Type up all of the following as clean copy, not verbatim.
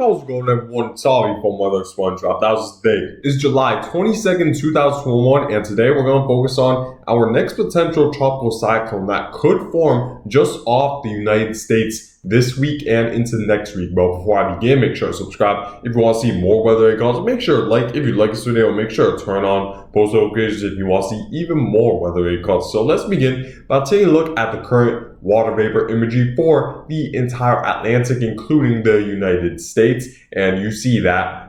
How's it going, everyone? Sorry for Mother SpongeBob. That was today. It's July 22nd, 2021, and today we're going to focus on our next potential tropical cyclone that could form just off the United States this week and into next week. But before I begin, make sure to subscribe if you want to see more weather records. Make sure to like if you like this video. Make sure to turn on post notifications if you want to see even more weather records. So let's begin by taking a look at the current water vapor imagery for the entire Atlantic, including the United States. And you see that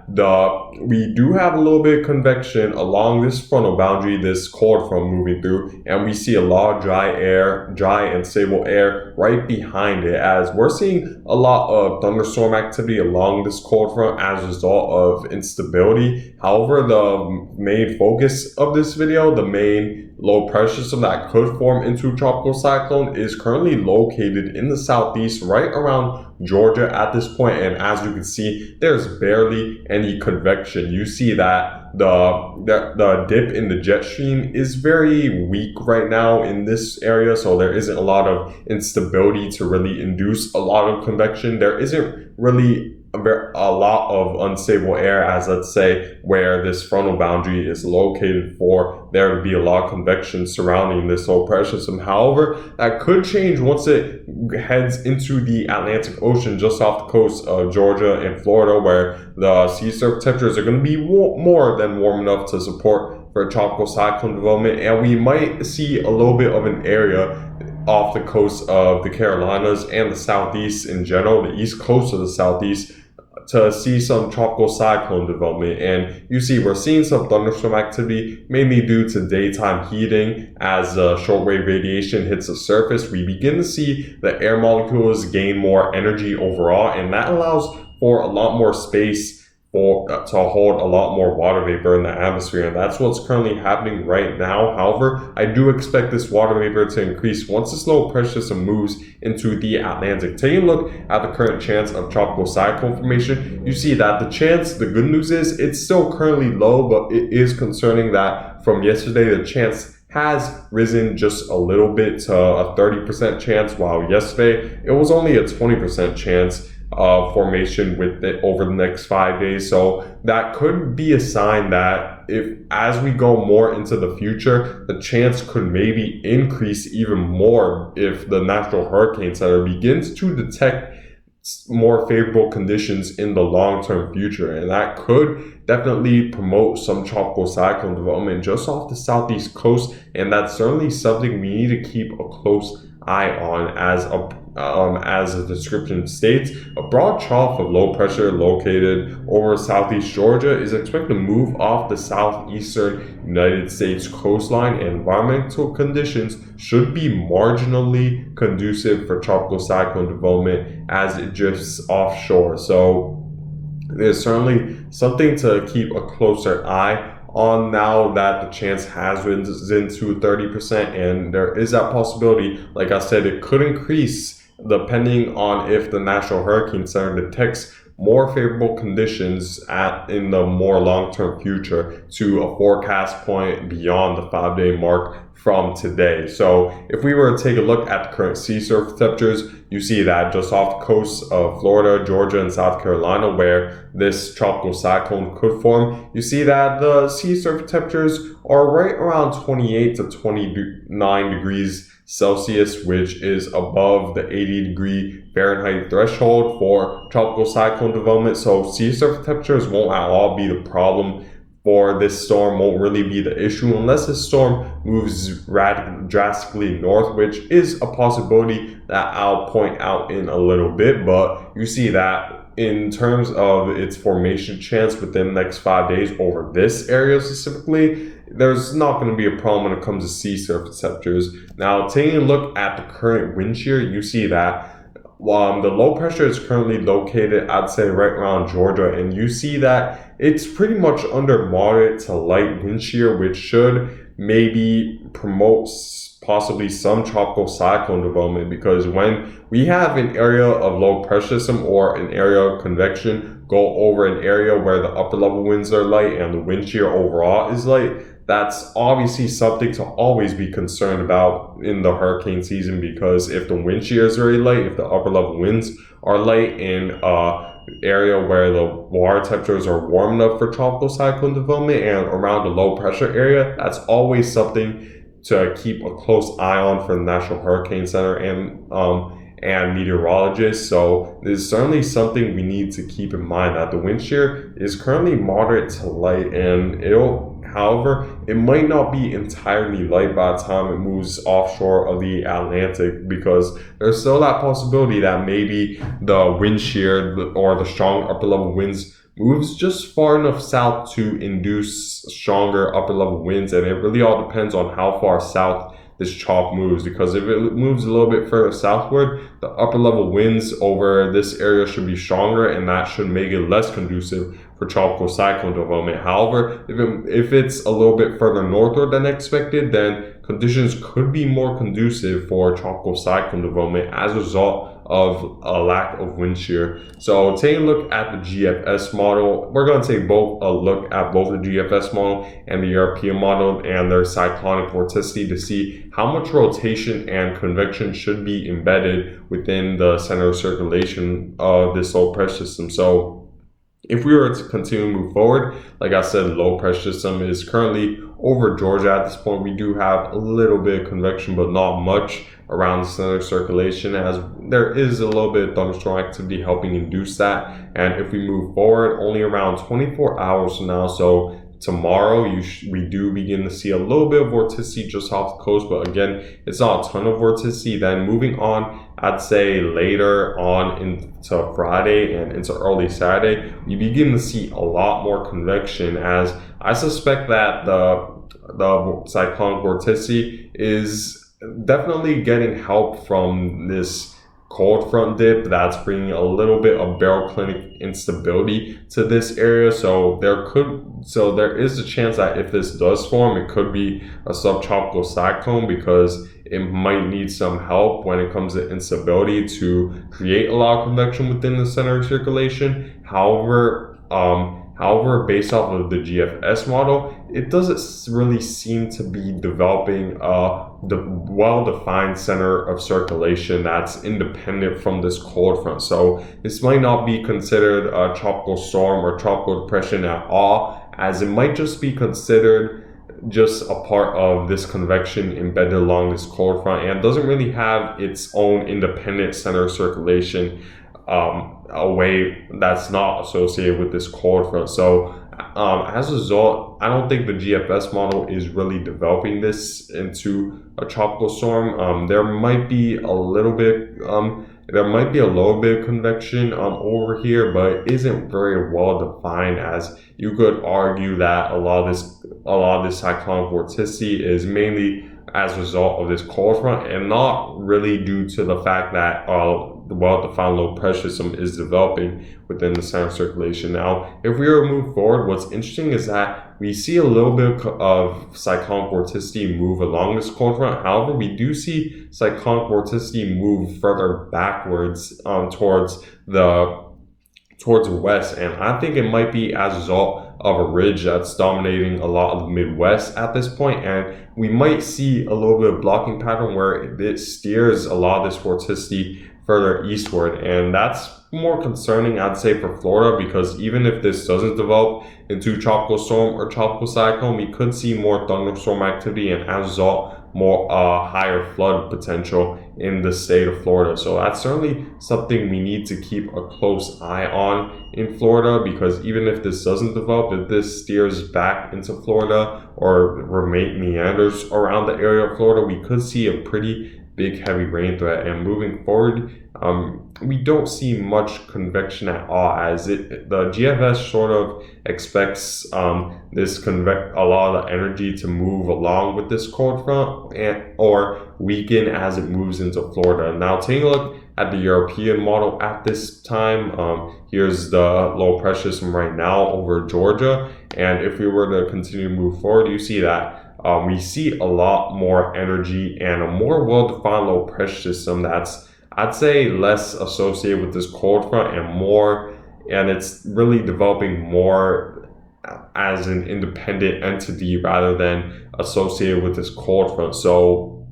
we do have a little bit of convection along this frontal boundary, this cold front moving through, and we see a lot of dry and stable air right behind it, as we're seeing a lot of thunderstorm activity along this cold front as a result of instability. However, the main focus of this video, the main low pressure system that could form into a tropical cyclone, is currently located in the southeast, right around Georgia at this point. And as you can see, there's barely any convection. You see that the dip in the jet stream is very weak right now in this area, so there isn't a lot of instability to really induce a lot of convection. There isn't really a lot of unstable air, as let's say where this frontal boundary is located, for there to be a lot of convection surrounding this low pressure system. However, that could change once it heads into the Atlantic Ocean just off the coast of Georgia and Florida, where the sea surface temperatures are going to be more than warm enough to support for a tropical cyclone development, and we might see a little bit of an area off the coast of the Carolinas and the Southeast in general, the east coast of the Southeast, to see some tropical cyclone development. And you see we're seeing some thunderstorm activity, mainly due to daytime heating. As shortwave radiation hits the surface, we begin to see the air molecules gain more energy overall, and that allows for a lot more space to hold a lot more water vapor in the atmosphere, and that's what's currently happening right now. However, I do expect this water vapor to increase once this low pressure system moves into the Atlantic. Taking a look at the current chance of tropical cyclone formation, you see that the good news is it's still currently low, but it is concerning that from yesterday the chance has risen just a little bit to a 30% chance, while yesterday it was only a 20% chance of formation with it over the next 5 days. So that could be a sign that as we go more into the future, the chance could maybe increase even more if the National Hurricane Center begins to detect more favorable conditions in the long-term future, and that could definitely promote some tropical cyclone development just off the southeast coast. And that's certainly something we need to keep a close eye on. As the description states, a broad trough of low pressure located over southeast Georgia is expected to move off the southeastern United States coastline, and environmental conditions should be marginally conducive for tropical cyclone development as it drifts offshore. So there's certainly something to keep a closer eye on now that the chance has risen to 30%, and there is that possibility. Like I said, it could increase depending on if the National Hurricane Center detects more favorable conditions in the more long-term future to a forecast point beyond the 5-day mark from today. So if we were to take a look at the current sea surface temperatures, you see that just off the coast of Florida, Georgia, and South Carolina, where this tropical cyclone could form, you see that the sea surface temperatures are right around 28 to 29 degrees Celsius, which is above the 80-degree Fahrenheit threshold for tropical cyclone development. So sea surface temperatures won't at all be the problem for this storm, won't really be the issue unless this storm moves drastically north, which is a possibility that I'll point out in a little bit. But you see that in terms of its formation chance within the next 5 days over this area specifically, there's not going to be a problem when it comes to sea surface temperatures. Now, taking a look at the current wind shear, you see that the low pressure is currently located, I'd say, right around Georgia, and you see that it's pretty much under moderate to light wind shear, which should maybe promote possibly some tropical cyclone development, because when we have an area of low pressure system or an area of convection go over an area where the upper level winds are light and the wind shear overall is light, that's obviously something to always be concerned about in the hurricane season, because if the wind shear is very light, if the upper level winds are light, and area where the water temperatures are warm enough for tropical cyclone development and around the low pressure area. That's always something to keep a close eye on for the National Hurricane Center and meteorologists. So this is certainly something we need to keep in mind, that the wind shear is currently moderate to light, and however, it might not be entirely light by the time it moves offshore of the Atlantic, because there's still that possibility that maybe the wind shear or the strong upper level winds moves just far enough south to induce stronger upper level winds. And it really all depends on how far south this trough moves, because if it moves a little bit further southward, the upper level winds over this area should be stronger, and that should make it less conducive for tropical cyclone development. However, if it's a little bit further northward than expected, then conditions could be more conducive for tropical cyclone development as a result of a lack of wind shear. So taking a look at the GFS model, we're going to take a look at both the GFS model and the European model and their cyclonic vorticity to see how much rotation and convection should be embedded within the center of circulation of this low pressure system. So if we were to continue to move forward, like I said, the low pressure system is currently over Georgia at this point. We do have a little bit of convection, but not much around the center of circulation, as there is a little bit of thunderstorm activity helping induce that. And if we move forward, only around 24 hours from now, so tomorrow, we do begin to see a little bit of vorticity just off the coast, but again, it's not a ton of vorticity. Then moving on, I'd say later on into Friday and into early Saturday, we begin to see a lot more convection, as I suspect that the cyclonic vorticity is definitely getting help from this cold front dip that's bringing a little bit of baroclinic instability to this area. So there is a chance that if this does form, it could be a subtropical cyclone, because it might need some help when it comes to instability to create a lot of convection within the center of circulation. However, based off of the GFS model, it doesn't really seem to be developing the well-defined center of circulation that's independent from this cold front. So this might not be considered a tropical storm or tropical depression at all, as it might just be considered just a part of this convection embedded along this cold front, and doesn't really have its own independent center of circulation a way that's not associated with this cold front. So as a result, I don't think the GFS model is really developing this into a tropical storm. There might be a little bit of convection over here, but it isn't very well defined, as you could argue that a lot of this cyclonic vorticity is mainly as a result of this cold front, and not really due to the fact that the well-defined low pressure system is developing within the center of circulation. Now, if we were to move forward, what's interesting is that we see a little bit of cyclonic vorticity move along this cold front. However, we do see cyclonic vorticity move further backwards towards the west, and I think it might be as a result of a ridge that's dominating a lot of the Midwest at this point, and we might see a little bit of blocking pattern where it steers a lot of this vorticity further eastward, and that's more concerning, I'd say, for Florida, because even if this doesn't develop into tropical storm or tropical cyclone, we could see more thunderstorm activity, and as a result, more higher flood potential in the state of Florida. So that's certainly something we need to keep a close eye on in Florida, because even if this doesn't develop, if this steers back into Florida or meanders around the area of Florida, we could see a pretty big heavy rain threat. And moving forward, we don't see much convection at all, as the GFS sort of expects a lot of the energy to move along with this cold front or weaken as it moves into Florida. Now, taking a look at the European model at this time, here's the low pressure system right now over Georgia, and if we were to continue to move forward, you see that we see a lot more energy and a more well-defined low pressure system that's, I'd say, less associated with this cold front and it's really developing more as an independent entity rather than associated with this cold front. So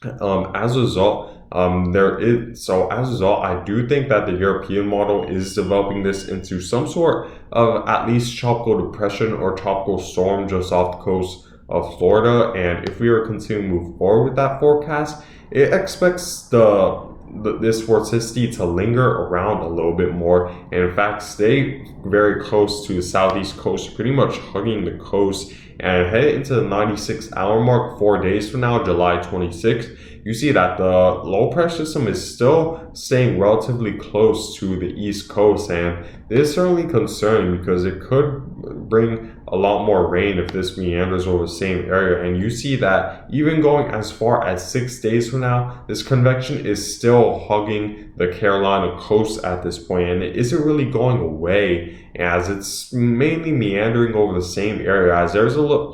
as a result, So as a result, I do think that the European model is developing this into some sort of at least tropical depression or tropical storm just off the coast of Florida. And if we were continuing to move forward with that forecast, it expects this vorticity to linger around a little bit more, and in fact stay very close to the southeast coast, pretty much hugging the coast, and head into the 96-hour mark 4 days from now, July 26th. You see that the low pressure system is still staying relatively close to the east coast, and this is certainly concerning because it could bring a lot more rain if this meanders over the same area. And you see that even going as far as 6 days from now, this convection is still hugging the Carolina coast at this point, and it isn't really going away, as it's mainly meandering over the same area, as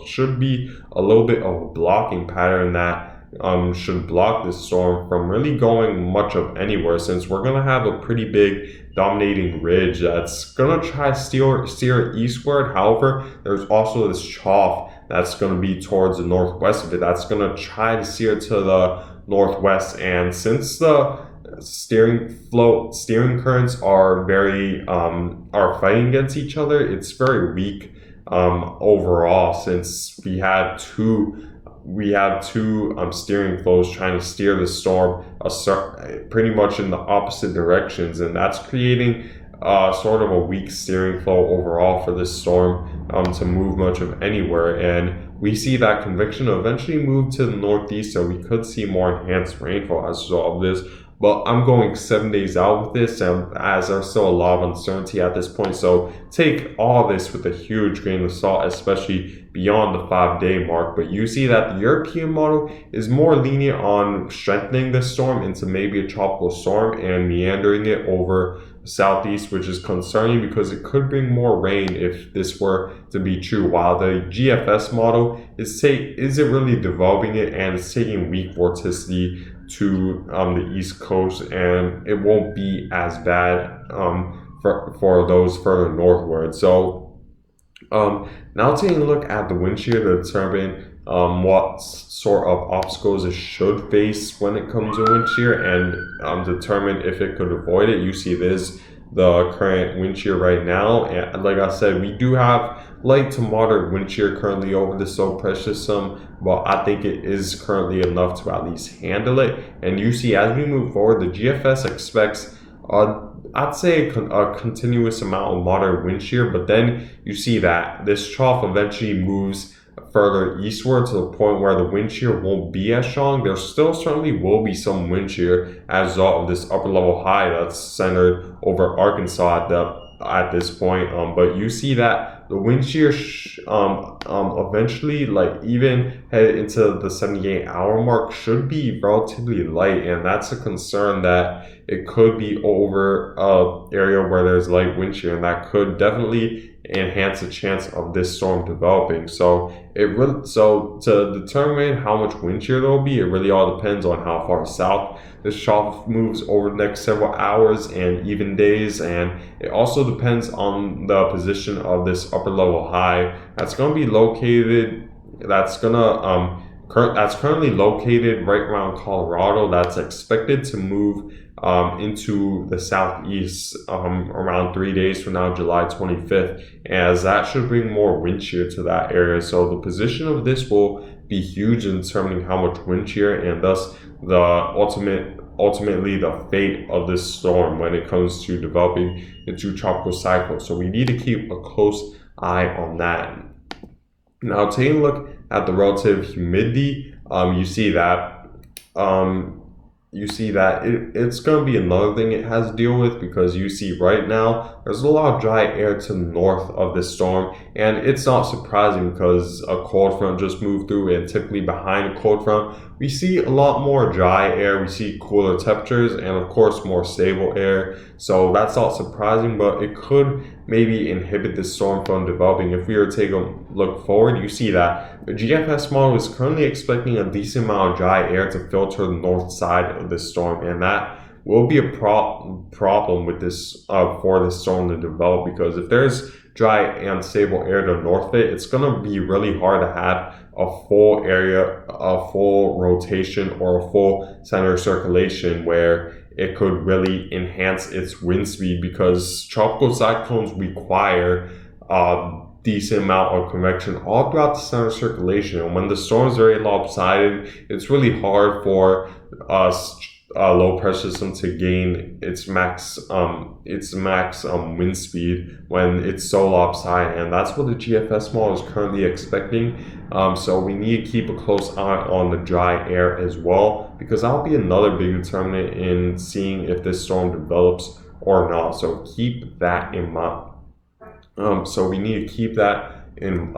should be a little bit of a blocking pattern that should block this storm from really going much of anywhere, since we're going to have a pretty big dominating ridge that's going to try to steer eastward. However, there's also this trough that's going to be towards the northwest of it that's going to try to steer to the northwest, and since the steering currents are fighting against each other, it's very weak overall, since we have two steering flows trying to steer the storm pretty much in the opposite directions, and that's creating sort of a weak steering flow overall for this storm to move much of anywhere. And we see that convection eventually move to the northeast, so we could see more enhanced rainfall as a result of this. But I'm going 7 days out with this, and as there's still a lot of uncertainty at this point, so take all this with a huge grain of salt, especially beyond the 5-day mark. But you see that the European model is more lenient on strengthening this storm into maybe a tropical storm and meandering it over the southeast, which is concerning because it could bring more rain if this were to be true, while the GFS model isn't really developing it, and it's taking weak vorticity to the east coast, and it won't be as bad for those further northward. So now taking a look at the wind shear to determine what sort of obstacles it should face when it comes to wind shear, and determine if it could avoid it. You see this the current wind shear right now, and like I said, we do have light to moderate wind shear currently over the low pressure system, but I think it is currently enough to at least handle it. And you see as we move forward, the GFS expects I'd say a continuous amount of moderate wind shear, but then you see that this trough eventually moves further eastward to the point where the wind shear won't be as strong. There still certainly will be some wind shear as a result of this upper level high that's centered over Arkansas at this point, but you see that the wind shear eventually, like even head into the 78-hour mark, should be relatively light, and that's a concern that it could be over area where there's light wind shear, and that could definitely enhance the chance of this storm developing. So to determine how much wind shear there will be, it really all depends on how far south this trough moves over the next several hours and even days, and it also depends on the position of this upper level high that's currently located right around Colorado. That's expected to move into the southeast around 3 days from now, July 25th, as that should bring more wind shear to that area. So the position of this will be huge in determining how much wind shear, and thus the ultimately the fate of this storm when it comes to developing into tropical cyclone. So we need to keep a close eye on that. Now taking a look at the relative humidity, you see that it's going to be another thing it has to deal with, because you see right now there's a lot of dry air to the north of this storm, and it's not surprising because a cold front just moved through, and typically behind a cold front we see a lot more dry air, we see cooler temperatures, and of course more stable air. So that's not surprising, but it could maybe inhibit this storm from developing. If we were to take a look forward, you see that the GFS model is currently expecting a decent amount of dry air to filter the north side of this storm, and that will be a problem with this for this storm to develop, because if there's dry and stable air to the north of it, it's going to be really hard to have a full rotation or a full center circulation where it could really enhance its wind speed, because tropical cyclones require decent amount of convection all throughout the center circulation. And when the storm is very lopsided, it's really hard for low pressure system to gain its max wind speed when it's so lopsided, and that's what the GFS model is currently expecting. So we need to keep a close eye on the dry air as well, because that'll be another big determinant in seeing if this storm develops or not. So keep that in mind. So we need to keep that in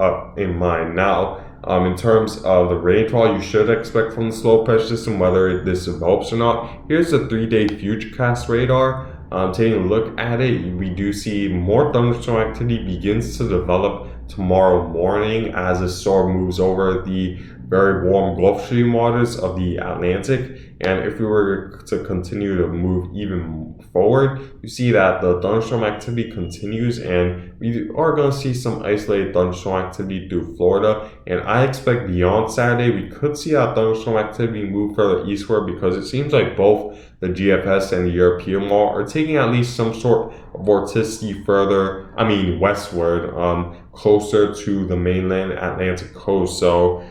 mind. Now, in terms of the rainfall you should expect from this low pressure system, whether this develops or not, here's the 3-day Futurecast radar. Taking a look at it, we do see more thunderstorm activity begins to develop tomorrow morning as the storm moves over the very warm Gulf Stream waters of the Atlantic. And if we were to continue to move even forward, you see that the thunderstorm activity continues, and we are going to see some isolated thunderstorm activity through Florida. And I expect beyond Saturday, we could see that thunderstorm activity move further eastward, because it seems like both the GFS and the European model are taking at least some sort of vorticity westward, closer to the mainland Atlantic coast. So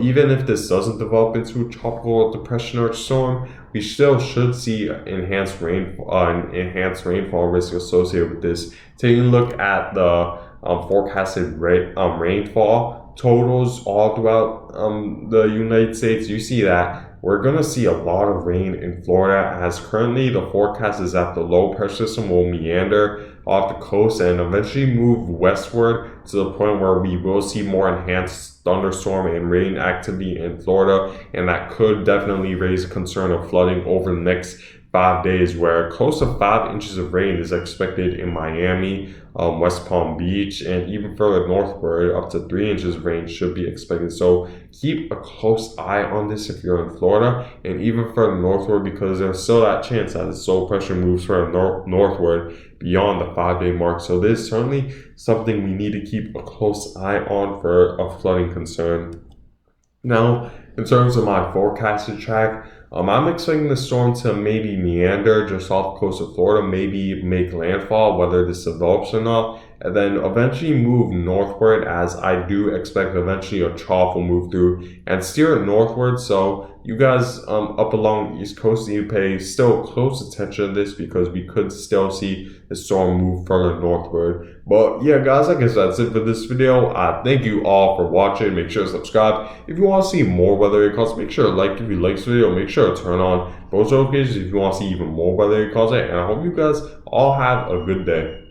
even if this doesn't develop into a tropical depression or storm, we still should see enhanced rainfall risk associated with this. Taking a look at the forecasted rainfall totals all throughout the United States, you see that we're going to see a lot of rain in Florida, as currently the forecast is that the low pressure system will meander off the coast and eventually move westward to the point where we will see more enhanced thunderstorm and rain activity in Florida. And that could definitely raise concern of flooding over the next 5 days, where close to 5 inches of rain is expected in Miami, West Palm Beach, and even further northward, up to 3 inches of rain should be expected. So keep a close eye on this if you're in Florida, and even further northward, because there's still that chance that this low pressure moves further northward beyond the 5-day mark. So this is certainly something we need to keep a close eye on for a flooding concern. Now, in terms of my forecasted track, I'm expecting the storm to maybe meander just off the coast of Florida, maybe make landfall, whether this develops or not, and then eventually move northward, as I do expect eventually a trough will move through and steer it northward. So you guys up along the East Coast need to pay still close attention to this, because we could still see the storm move further northward. But yeah, guys, I guess that's it for this video. Thank you all for watching. Make sure to subscribe if you want to see more weather recalls. Make sure to like if you like this video. Make sure to turn on post notifications if you want to see even more weather recalls. And I hope you guys all have a good day.